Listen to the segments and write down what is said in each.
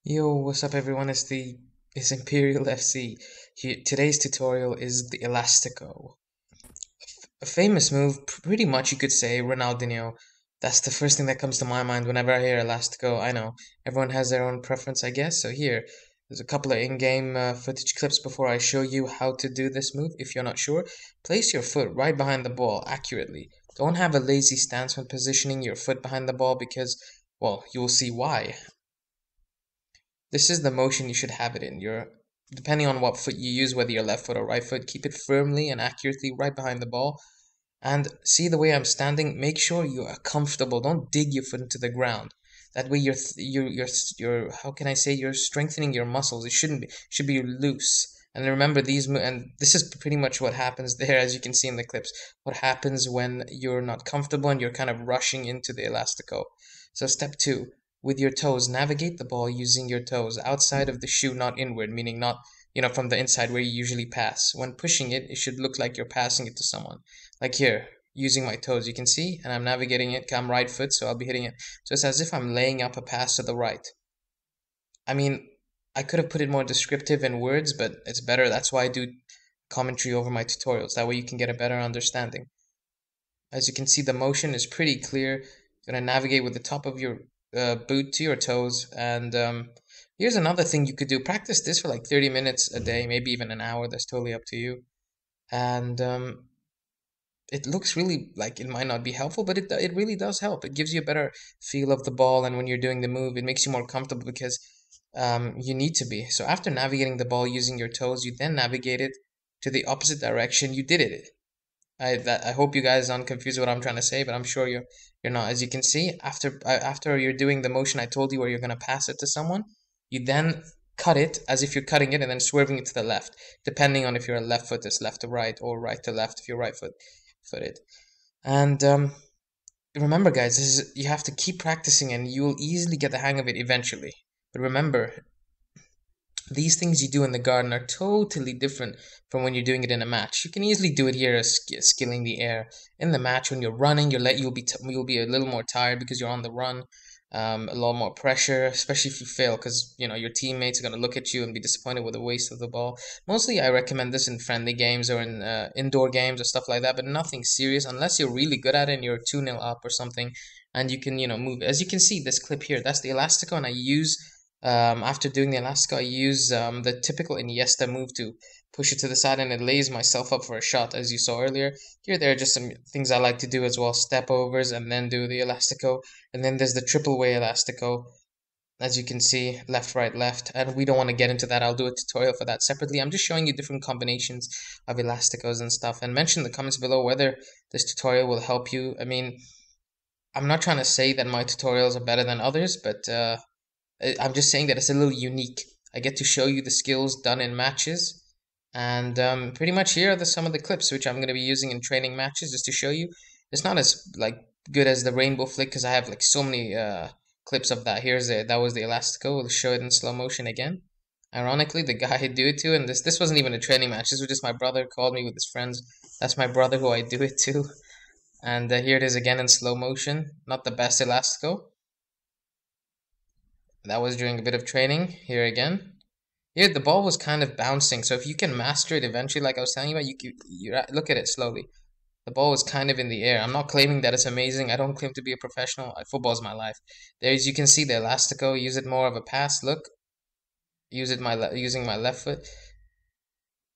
Yo, what's up everyone? It's Imperial FC. Today's tutorial is the Elastico. A famous move, pretty much you could say Ronaldinho. That's the first thing that comes to my mind whenever I hear Elastico. I know everyone has their own preference, I guess. So there's a couple of in-game footage clips before I show you how to do this move. If you're not sure, place your foot right behind the ball accurately. Don't have a lazy stance when positioning your foot behind the ball because, well, you will see why. This is the motion you should have it in. Depending on what foot you use, whether your left foot or right foot, keep it firmly and accurately right behind the ball. And see the way I'm standing, make sure you are comfortable. Don't dig your foot into the ground. That way you're how can I say, you're strengthening your muscles. It should be loose. And remember and this is pretty much what happens there, as you can see in the clips. What happens when you're not comfortable and you're kind of rushing into the elastico. So step 2, with your toes, navigate the ball using your toes outside of the shoe, not inward, meaning not, from the inside where you usually pass. When pushing it, it should look like you're passing it to someone. Like here, using my toes, you can see, and I'm navigating it. I'm right foot, so I'll be hitting it. So it's as if I'm laying up a pass to the right. I mean, I could have put it more descriptive in words, but it's better. That's why I do commentary over my tutorials. That way you can get a better understanding. As you can see, the motion is pretty clear. You're going to navigate with the top of your boot to your toes. And here's another thing you could do. Practice this for like 30 minutes a day, maybe even an hour. That's totally up to you. And it looks really like it might not be helpful, but it really does help. It gives you a better feel of the ball, and when you're doing the move, it makes you more comfortable because you need to be. So after navigating the ball using your toes, you then navigate it to the opposite direction you did it. I hope you guys aren't confused with what I'm trying to say, but I'm sure you're not. As you can see, after you're doing the motion I told you where you're gonna pass it to someone, you then cut it as if you're cutting it and then swerving it to the left, depending on if you're a left foot, it's left to right, or right to left if you're right footed. And remember, guys, you have to keep practicing, and you will easily get the hang of it eventually. But remember, these things you do in the garden are totally different from when you're doing it in a match. You can easily do it here as skilling the air. In the match, when you're running, you'll be a little more tired because you're on the run. A lot more pressure, especially if you fail, because your teammates are gonna look at you and be disappointed with the waste of the ball. Mostly, I recommend this in friendly games or in indoor games or stuff like that, but nothing serious unless you're really good at it and you're 2-0 up or something, and you can move. As you can see, this clip here, that's the elastico, and I use after doing the Elastico, I use the typical Iniesta move to push it to the side, and it lays myself up for a shot, as you saw earlier. Here, there are just some things I like to do as well: step overs, and then do the Elastico. And then there's the triple way Elastico, as you can see, left, right, left. And we don't want to get into that. I'll do a tutorial for that separately. I'm just showing you different combinations of Elasticos and stuff. And mention in the comments below whether this tutorial will help you. I mean, I'm not trying to say that my tutorials are better than others, but I'm just saying that it's a little unique. I get to show you the skills done in matches, and pretty much here are some of the clips which I'm going to be using in training matches just to show you. It's not as like good as the rainbow flick because I have like so many clips of that. That was the Elastico. We'll show it in slow motion again. Ironically, the guy I do it to, and this wasn't even a training match. This was just my brother called me with his friends. That's my brother who I do it to. And here it is again in slow motion. Not the best Elastico. That was during a bit of training. Here again. Here the ball was kind of bouncing, so if you can master it eventually, like I was telling you about, you look at it slowly. The ball is kind of in the air. I'm not claiming that it's amazing. I don't claim to be a professional. Football's my life. There's you can see the elastico. Use it more of a pass. Look, using my left foot.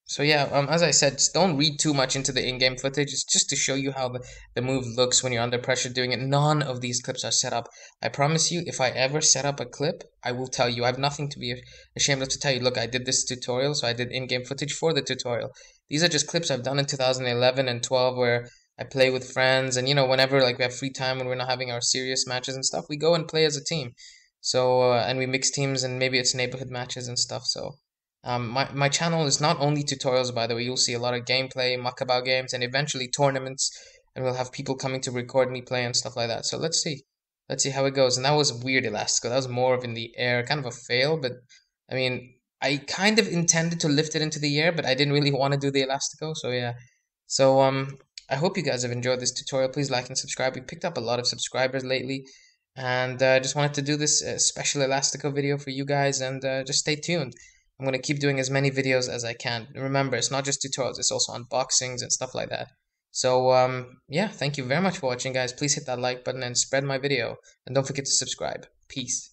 So yeah, as I said, just don't read too much into the in-game footage. It's just to show you how the move looks when you're under pressure doing it. None of these clips are set up. I promise you, if I ever set up a clip, I will tell you. I have nothing to be ashamed of to tell you. Look, I did this tutorial, so I did in-game footage for the tutorial. These are just clips I've done in 2011 and 12 where I play with friends, and whenever like we have free time when we're not having our serious matches and stuff, we go and play as a team. So and we mix teams, and maybe it's neighborhood matches and stuff. So. My channel is not only tutorials, by the way. You'll see a lot of gameplay, muckabout games, and eventually tournaments, and we'll have people coming to record me play and stuff like that. So let's see. Let's see how it goes. And that was weird Elastico. That was more of in the air, kind of a fail, but I mean, I kind of intended to lift it into the air, but I didn't really want to do the Elastico, so yeah. So I hope you guys have enjoyed this tutorial. Please like and subscribe. We picked up a lot of subscribers lately. And just wanted to do this special Elastico video for you guys, and just stay tuned. I'm going to keep doing as many videos as I can. Remember, it's not just tutorials, it's also unboxings and stuff like that. So, yeah, thank you very much for watching, guys. Please hit that like button and spread my video. And don't forget to subscribe. Peace.